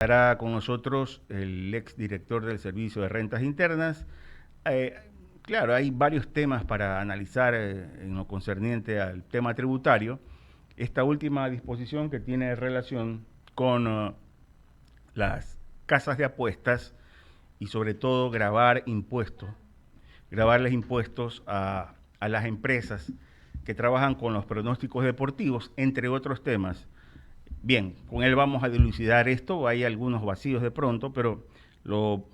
Estará con nosotros el ex director del Servicio de Rentas Internas. Eh, claro, hay varios temas para analizar en lo concerniente al tema tributario. Esta última disposición que tiene relación con las casas de apuestas y sobre todo grabarles impuestos a las empresas que trabajan con los pronósticos deportivos, entre otros temas. Bien, con él vamos a dilucidar esto, hay algunos vacíos de pronto, pero lo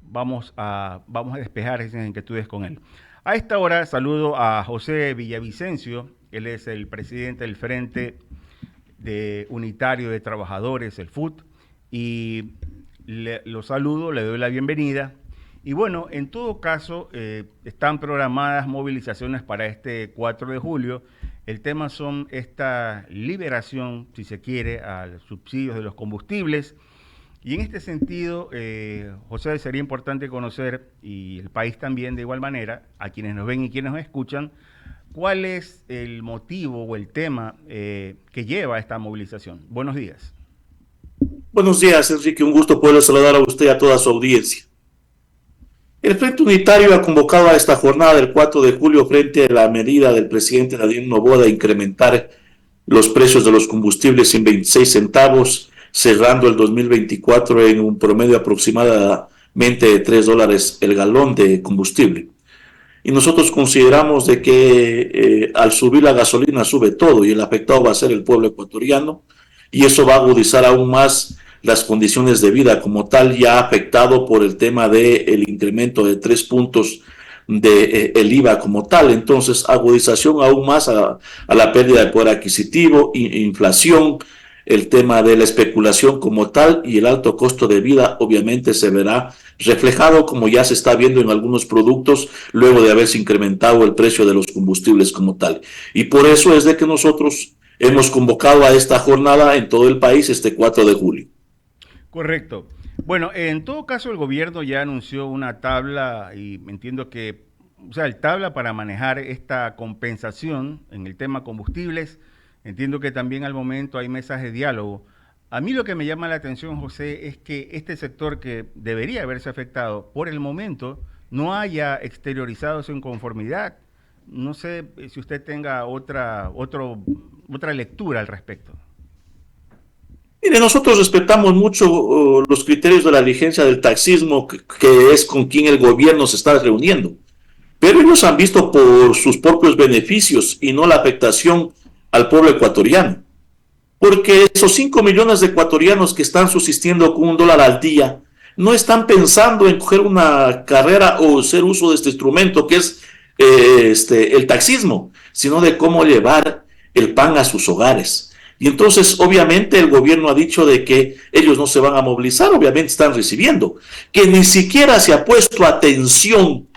vamos a despejar esas inquietudes con él. A esta hora saludo a José Villavicencio, él es el presidente del Frente Unitario de Trabajadores, el FUT, y lo saludo, le doy la bienvenida. Y bueno, en todo caso, están programadas movilizaciones para este 4 de julio. El tema son esta liberación, si se quiere, a los subsidios de los combustibles. Y en este sentido, José, sería importante conocer, y el país también de igual manera, a quienes nos ven y quienes nos escuchan, cuál es el motivo o el tema que lleva a esta movilización. Buenos días. Buenos días, Enrique. Un gusto poder saludar a usted y a toda su audiencia. El Frente Unitario ha convocado a esta jornada del 4 de julio frente a la medida del presidente Daniel Noboa de incrementar los precios de los combustibles en 26 centavos, cerrando el 2024 en un promedio aproximadamente de $3 el galón de combustible. Y nosotros consideramos de que al subir la gasolina sube todo y el afectado va a ser el pueblo ecuatoriano y eso va a agudizar aún más las condiciones de vida como tal, ya afectado por el tema del incremento de 3 puntos de el IVA como tal. Entonces, agudización aún más a la pérdida de poder adquisitivo, inflación, el tema de la especulación como tal y el alto costo de vida obviamente se verá reflejado como ya se está viendo en algunos productos luego de haberse incrementado el precio de los combustibles como tal. Y por eso es de que nosotros hemos convocado a esta jornada en todo el país este 4 de julio. Correcto. Bueno, en todo caso el gobierno ya anunció una tabla y entiendo que, o sea, el tabla para manejar esta compensación en el tema combustibles. Entiendo que también al momento hay mesas de diálogo. A mí lo que me llama la atención, José, es que este sector que debería haberse afectado por el momento no haya exteriorizado su inconformidad. No sé si usted tenga otra lectura al respecto. Mire, nosotros respetamos mucho los criterios de la vigencia del taxismo, que es con quien el gobierno se está reuniendo. Pero ellos han visto por sus propios beneficios y no la afectación al pueblo ecuatoriano. Porque esos 5 millones de ecuatorianos que están subsistiendo con $1 al día no están pensando en coger una carrera o hacer uso de este instrumento que es el taxismo, sino de cómo llevar el pan a sus hogares. Y entonces, obviamente, el gobierno ha dicho de que ellos no se van a movilizar, obviamente están recibiendo, que ni siquiera se ha puesto atención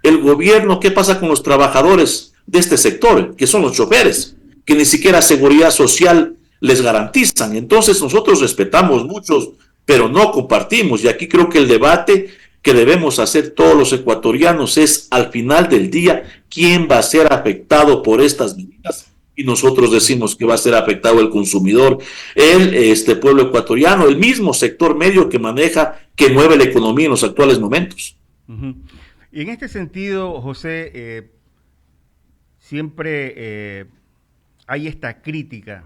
el gobierno, qué pasa con los trabajadores de este sector, que son los choferes, que ni siquiera seguridad social les garantizan. Entonces nosotros respetamos muchos, pero no compartimos. Y aquí creo que el debate que debemos hacer todos los ecuatorianos es al final del día quién va a ser afectado por estas medidas. Y nosotros decimos que va a ser afectado el consumidor, este pueblo ecuatoriano, el mismo sector medio que maneja, que mueve la economía en los actuales momentos. Uh-huh. Y en este sentido, José, siempre hay esta crítica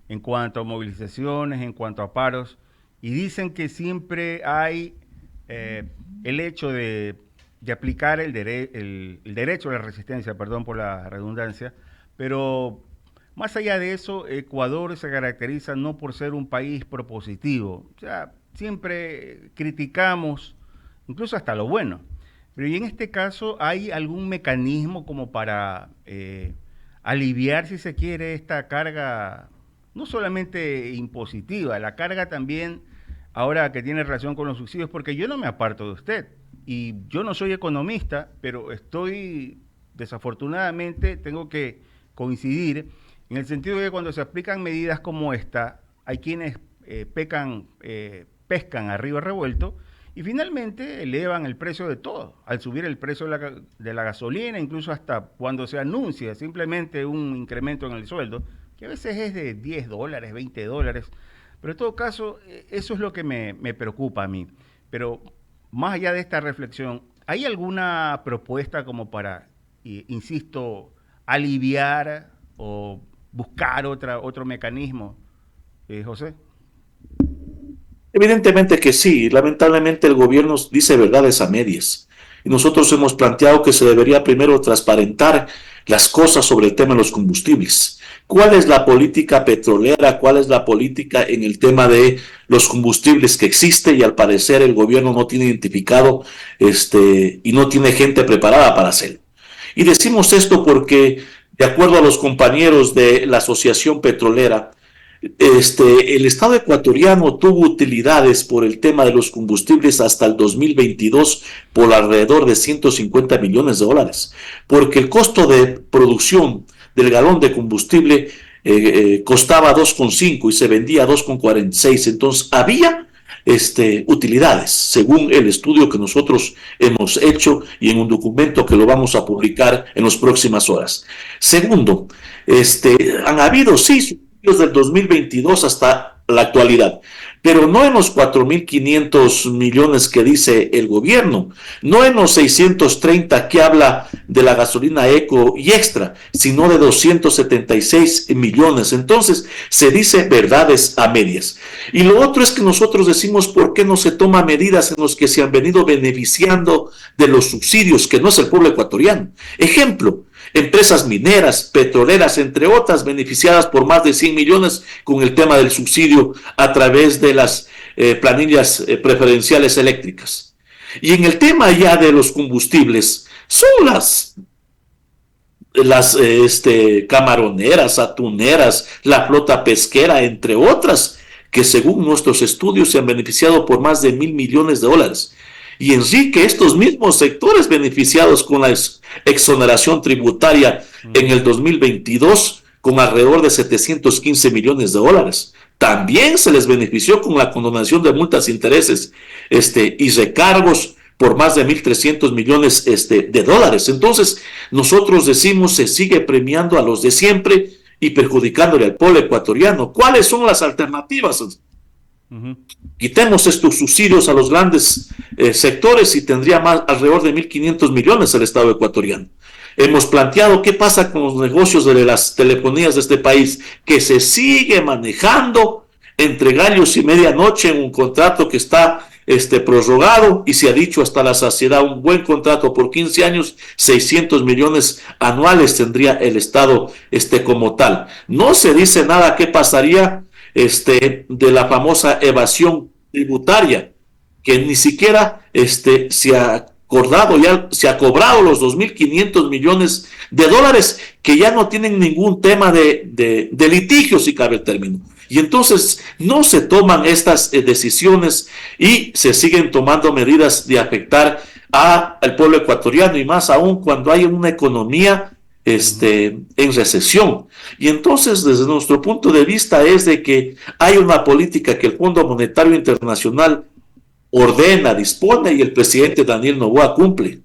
en cuanto a movilizaciones, en cuanto a paros, y dicen que siempre hay el hecho de aplicar el derecho a la resistencia, perdón por la redundancia, pero más allá de eso, Ecuador se caracteriza no por ser un país propositivo, o sea, siempre criticamos incluso hasta lo bueno, pero y en este caso hay algún mecanismo como para aliviar, si se quiere, esta carga, no solamente impositiva, la carga también ahora que tiene relación con los subsidios, porque yo no me aparto de usted y yo no soy economista, pero estoy, desafortunadamente, tengo que coincidir en el sentido de que cuando se aplican medidas como esta, hay quienes pescan a río revuelto y finalmente elevan el precio de todo, al subir el precio de la gasolina, incluso hasta cuando se anuncia simplemente un incremento en el sueldo, que a veces es de $10, $20, Pero en todo caso, eso es lo que me preocupa a mí. Pero más allá de esta reflexión, ¿hay alguna propuesta como para, insisto, aliviar o buscar otro mecanismo, José? Evidentemente que sí, lamentablemente el gobierno dice verdades a medias. Y nosotros hemos planteado que se debería primero transparentar las cosas sobre el tema de los combustibles. ¿Cuál es la política petrolera? ¿Cuál es la política en el tema de los combustibles que existe? Y al parecer el gobierno no tiene identificado y no tiene gente preparada para hacerlo. Y decimos esto porque, de acuerdo a los compañeros de la Asociación Petrolera, el Estado ecuatoriano tuvo utilidades por el tema de los combustibles hasta el 2022 por alrededor de 150 millones de dólares, porque el costo de producción del galón de combustible costaba 2,5 y se vendía a 2,46. Entonces había utilidades, según el estudio que nosotros hemos hecho y en un documento que lo vamos a publicar en las próximas horas. Segundo, han habido, sí, del 2022 hasta la actualidad, pero no en los 4.500 millones que dice el gobierno, no en los 630 que habla de la gasolina eco y extra, sino de 276 millones. Entonces se dice verdades a medias. Y lo otro es que nosotros decimos por qué no se toman medidas en los que se han venido beneficiando de los subsidios, que no es el pueblo ecuatoriano. Ejemplo, empresas mineras, petroleras, entre otras, beneficiadas por más de 100 millones con el tema del subsidio a través de las planillas preferenciales eléctricas. Y en el tema ya de los combustibles, son las camaroneras, atuneras, la flota pesquera, entre otras, que según nuestros estudios se han beneficiado por más de 1.000 millones de dólares. Y Enrique, estos mismos sectores beneficiados con la exoneración tributaria en el 2022 con alrededor de 715 millones de dólares. También se les benefició con la condonación de multas, intereses y recargos por más de 1.300 millones de dólares. Entonces, nosotros decimos se sigue premiando a los de siempre y perjudicándole al pueblo ecuatoriano. ¿Cuáles son las alternativas? Quitemos estos subsidios a los grandes sectores y tendría más alrededor de 1.500 millones el Estado ecuatoriano. Hemos planteado qué pasa con los negocios de las telefonías de este país, que se sigue manejando entre gallos y medianoche en un contrato que está prorrogado y se ha dicho hasta la saciedad, un buen contrato por 15 años, 600 millones anuales tendría el Estado como tal. No se dice nada qué pasaría de la famosa evasión tributaria, que ni siquiera se ha acordado, ya se ha cobrado los 2.500 millones de dólares que ya no tienen ningún tema de litigio, si cabe el término. Y entonces no se toman estas decisiones y se siguen tomando medidas de afectar al pueblo ecuatoriano y más aún cuando hay una economía en recesión. Y entonces, desde nuestro punto de vista, es de que hay una política que el Fondo Monetario Internacional ordena, dispone y el presidente Daniel Noboa cumple.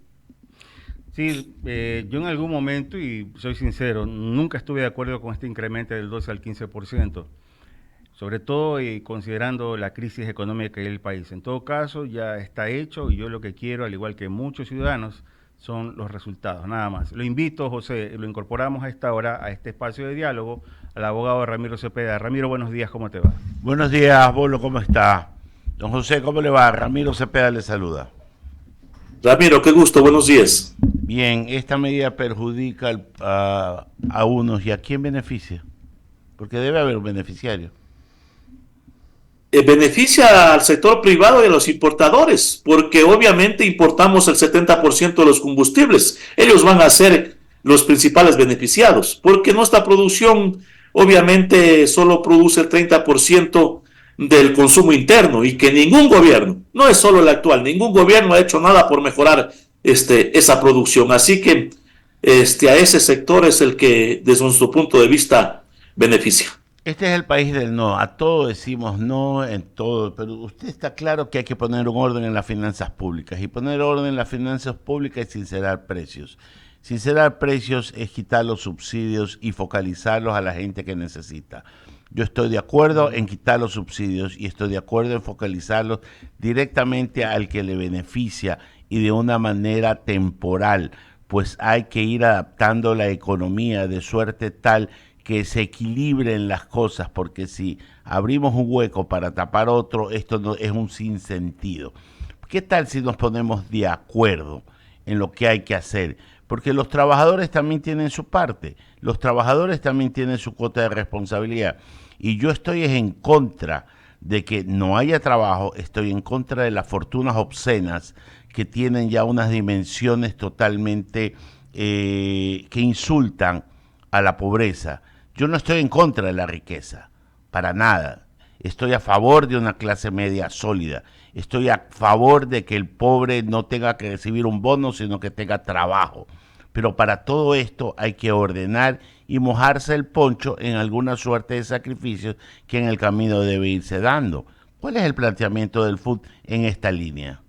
Sí, yo en algún momento, y soy sincero, nunca estuve de acuerdo con este incremento del 12 al 15%, sobre todo considerando la crisis económica que hay en el país. En todo caso, ya está hecho y yo lo que quiero, al igual que muchos ciudadanos, son los resultados, nada más. Lo invito, José, lo incorporamos a esta hora, a este espacio de diálogo, al abogado Ramiro Cepeda. Ramiro, buenos días, ¿cómo te va? Buenos días, Bolo, ¿cómo está? Don José, ¿cómo le va? Ramiro Cepeda le saluda. Ramiro, qué gusto, buenos días. Bien, esta medida perjudica a unos, ¿y a quién beneficia? Porque debe haber un beneficiario. Beneficia al sector privado y a los importadores, porque obviamente importamos el 70% de los combustibles. Ellos van a ser los principales beneficiados, porque nuestra producción obviamente solo produce el 30% del consumo interno y que ningún gobierno, no es solo el actual, ningún gobierno ha hecho nada por mejorar esa producción. Así que a ese sector es el que desde nuestro punto de vista beneficia. Este es el país del no, a todo decimos no en todo, pero usted está claro que hay que poner un orden en las finanzas públicas, y poner orden en las finanzas públicas es sincerar precios. Sincerar precios es quitar los subsidios y focalizarlos a la gente que necesita. Yo estoy de acuerdo en quitar los subsidios y estoy de acuerdo en focalizarlos directamente al que le beneficia y de una manera temporal, pues hay que ir adaptando la economía de suerte tal que se equilibren las cosas, porque si abrimos un hueco para tapar otro, esto no es un sinsentido. ¿Qué tal si nos ponemos de acuerdo en lo que hay que hacer? Porque los trabajadores también tienen su parte, los trabajadores también tienen su cuota de responsabilidad. Y yo estoy en contra de que no haya trabajo, estoy en contra de las fortunas obscenas que tienen ya unas dimensiones totalmente que insultan a la pobreza. Yo no estoy en contra de la riqueza, para nada. Estoy a favor de una clase media sólida. Estoy a favor de que el pobre no tenga que recibir un bono, sino que tenga trabajo. Pero para todo esto hay que ordenar y mojarse el poncho en alguna suerte de sacrificios que en el camino debe irse dando. ¿Cuál es el planteamiento del FUT en esta línea?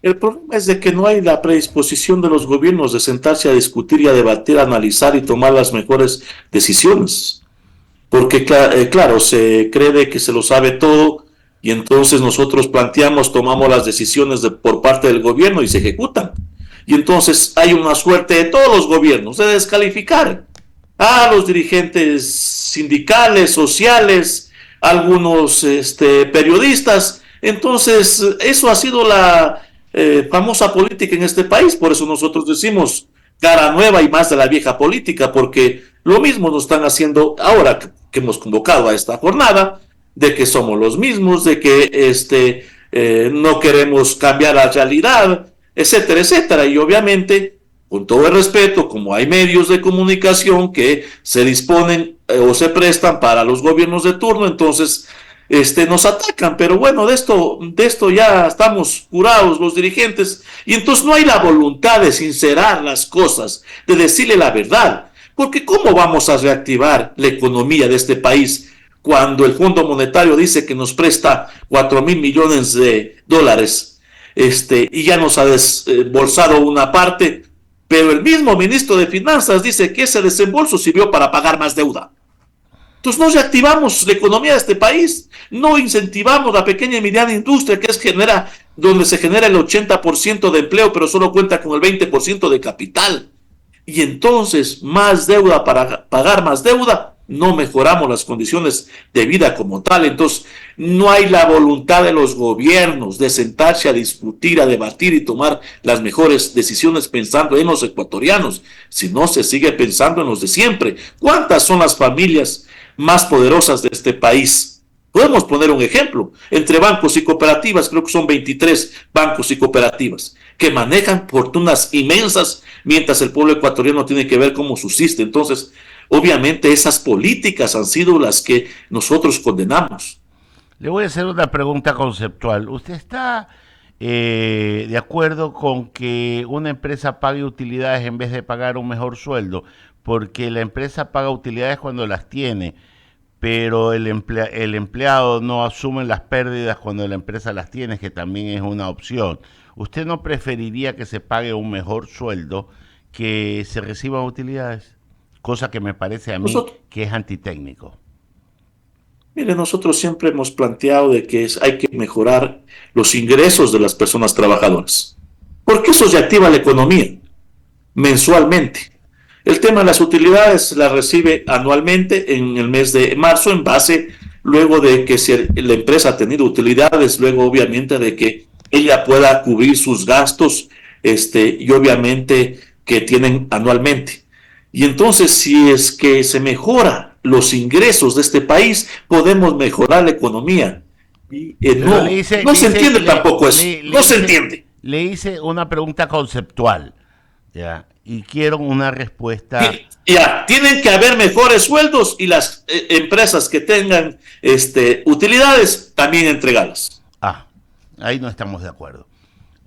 El problema es de que no hay la predisposición de los gobiernos de sentarse a discutir y a debatir, a analizar y tomar las mejores decisiones. Porque claro, se cree de que se lo sabe todo y entonces nosotros planteamos, tomamos las decisiones por parte del gobierno y se ejecutan. Y entonces hay una suerte de todos los gobiernos de descalificar a los dirigentes sindicales, sociales, algunos periodistas. Entonces, eso ha sido la famosa política en este país. Por eso nosotros decimos cara nueva y más de la vieja política, porque lo mismo nos están haciendo ahora que hemos convocado a esta jornada, de que somos los mismos, de que no queremos cambiar la realidad, etcétera, etcétera. Y obviamente, con todo el respeto, como hay medios de comunicación que se disponen o se prestan para los gobiernos de turno, entonces nos atacan. Pero bueno, de esto ya estamos curados los dirigentes, y entonces no hay la voluntad de sincerar las cosas, de decirle la verdad. Porque ¿cómo vamos a reactivar la economía de este país cuando el Fondo Monetario dice que nos presta 4,000 millones de dólares y ya nos ha desembolsado una parte, pero el mismo ministro de Finanzas dice que ese desembolso sirvió para pagar más deuda? Entonces no reactivamos la economía de este país, no incentivamos la pequeña y mediana industria, que es donde se genera el 80% de empleo, pero solo cuenta con el 20% de capital. Y entonces más deuda para pagar más deuda, no mejoramos las condiciones de vida como tal. Entonces no hay la voluntad de los gobiernos de sentarse a discutir, a debatir y tomar las mejores decisiones pensando en los ecuatorianos, si no se sigue pensando en los de siempre. ¿Cuántas son las familias más poderosas de este país? Podemos poner un ejemplo, entre bancos y cooperativas, creo que son 23 bancos y cooperativas, que manejan fortunas inmensas, mientras el pueblo ecuatoriano tiene que ver cómo subsiste. Entonces, obviamente esas políticas han sido las que nosotros condenamos. Le voy a hacer una pregunta conceptual. ¿Usted está de acuerdo con que una empresa pague utilidades en vez de pagar un mejor sueldo? Porque la empresa paga utilidades cuando las tiene, pero el empleado no asume las pérdidas cuando la empresa las tiene, que también es una opción. ¿Usted no preferiría que se pague un mejor sueldo que se reciban utilidades? Cosa que me parece a mí que es antitécnico. Mire, nosotros siempre hemos planteado de que hay que mejorar los ingresos de las personas trabajadoras, porque eso reactiva la economía mensualmente. El tema de las utilidades las recibe anualmente en el mes de marzo, en base, luego de que la empresa ha tenido utilidades, luego obviamente de que ella pueda cubrir sus gastos, y obviamente que tienen anualmente. Y entonces, si es que se mejora los ingresos de este país, podemos mejorar la economía. Y no se entiende tampoco eso, no se entiende. Le hice una pregunta conceptual, ¿ya? Y quiero una respuesta. Ya, tienen que haber mejores sueldos y las empresas que tengan utilidades también entregarlas. Ahí no estamos de acuerdo.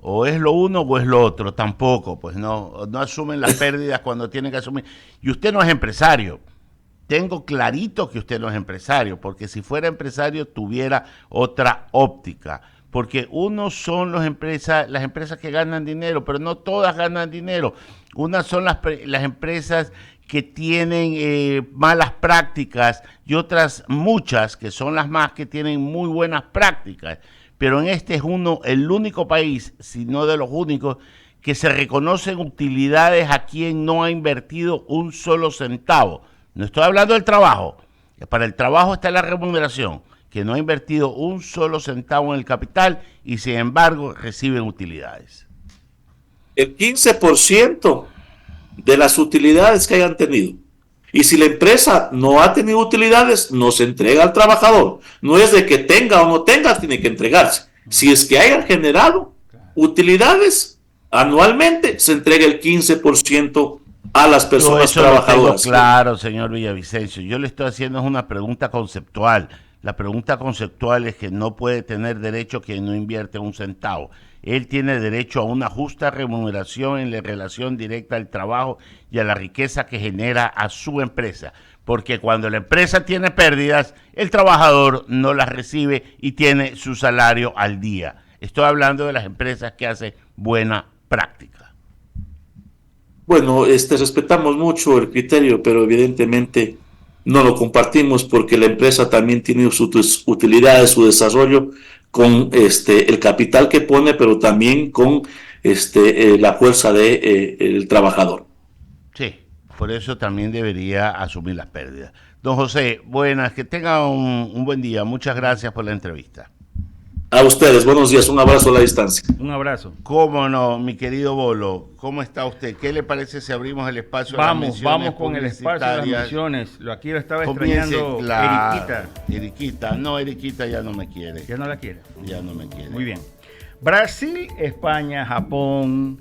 O es lo uno o es lo otro, tampoco, pues no asumen las pérdidas cuando tienen que asumir. Y usted no es empresario. Tengo clarito que usted no es empresario, porque si fuera empresario tuviera otra óptica. porque unos son las empresas que ganan dinero, pero no todas ganan dinero. Unas son las empresas que tienen malas prácticas y otras muchas que son las más que tienen muy buenas prácticas. Pero en este es el único país, si no de los únicos, que se reconocen utilidades a quien no ha invertido un solo centavo. No estoy hablando del trabajo. Para el trabajo está la remuneración, que no ha invertido un solo centavo en el capital y sin embargo reciben utilidades. El 15% de las utilidades que hayan tenido. Y si la empresa no ha tenido utilidades, no se entrega al trabajador. No es de que tenga o no tenga, tiene que entregarse. Si es que hayan generado utilidades anualmente, se entrega el 15% a las personas trabajadoras. Claro, señor Villavicencio. Yo le estoy haciendo una pregunta conceptual. La pregunta conceptual es que no puede tener derecho quien no invierte un centavo. Él tiene derecho a una justa remuneración en la relación directa al trabajo y a la riqueza que genera a su empresa. Porque cuando la empresa tiene pérdidas, el trabajador no las recibe y tiene su salario al día. Estoy hablando de las empresas que hacen buena práctica. Bueno, respetamos mucho el criterio, pero evidentemente no lo compartimos porque la empresa también tiene sus utilidades, su desarrollo con el capital que pone, pero también con la fuerza del trabajador. Sí, por eso también debería asumir las pérdidas. Don José, buenas, que tenga un buen día. Muchas gracias por la entrevista. A ustedes, buenos días, un abrazo a la distancia. Un abrazo. Cómo no, mi querido Bolo, ¿cómo está usted? ¿Qué le parece si abrimos el espacio a las menciones Vamos con el espacio de las menciones. Aquí lo estaba extrañando Eriquita. No, Eriquita ya no me quiere. Ya no la quiere. Ya no me quiere. Muy bien. Brasil, España, Japón,